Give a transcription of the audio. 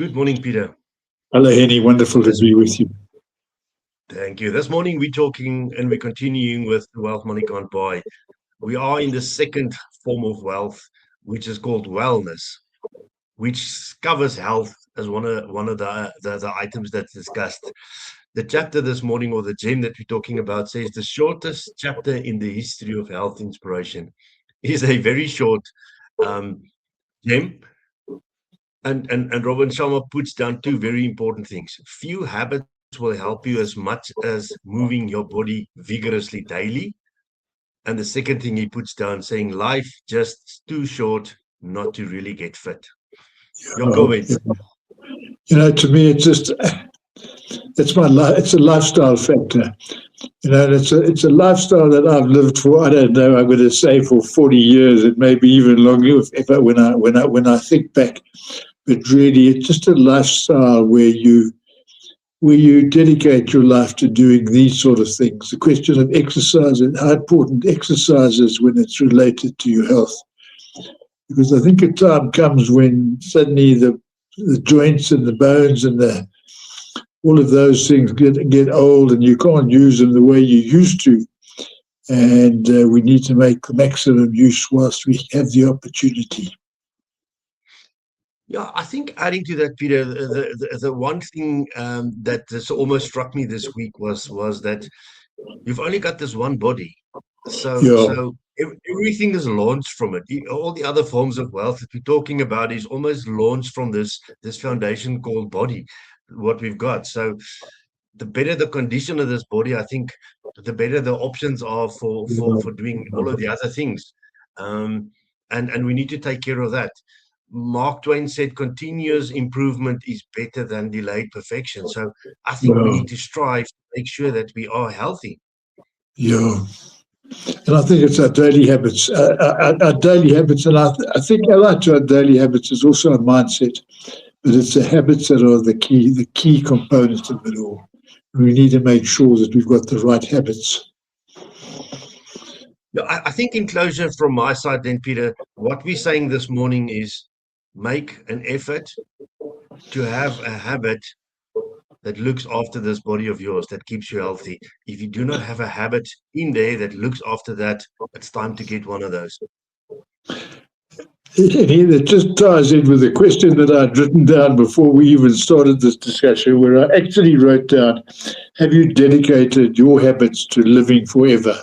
Good morning, Peter. Hello, Henny. Wonderful to be with you. Thank you. This morning we're talking and we're continuing with Wealth Money Can't Buy. We are in the second form of wealth, which is called wellness, which covers health as one of the items that's discussed. The chapter this morning, or the gem that we're talking about, says the shortest chapter in the history of health inspiration is a very short um, gem. And Robin Sharma puts down two very important things. Few habits will help you as much as moving your body vigorously daily. And the second thing he puts down, saying life just too short not to really get fit. Your comments. To me, it's my life. It's a lifestyle factor. And it's a lifestyle that I've lived for. I don't know. I'm going to say for 40 years, and maybe even longer. When I think back, but really, it's just a lifestyle where you dedicate your life to doing these sort of things. The question of exercise and how important exercise is when it's related to your health. Because I think a time comes when suddenly the joints and the bones and all of those things get old and you can't use them the way you used to. And we need to make the maximum use whilst we have the opportunity. Yeah, I think adding to that, Peter, the one thing that has almost struck me this week was that you've only got this one body. So everything is launched from it. All the other forms of wealth that we're talking about is almost launched from this foundation called body, what we've got. So the better the condition of this body, I think, the better the options are for doing all of the other things. And we need to take care of that. Mark Twain said continuous improvement is better than delayed perfection. So I think we need to strive to make sure that we are healthy. Yeah. And I think it's our daily habits. Our daily habits, and I think allied to our daily habits is also a mindset, but it's the habits that are the key components of it all. We need to make sure that we've got the right habits. I think in closure from my side then, Peter, what we're saying this morning is make an effort to have a habit that looks after this body of yours, that keeps you healthy. If you do not have a habit in there that looks after that, it's time to get one of those. That just ties in with the question that I'd written down before we even started this discussion, where I actually wrote down, have you dedicated your habits to living forever?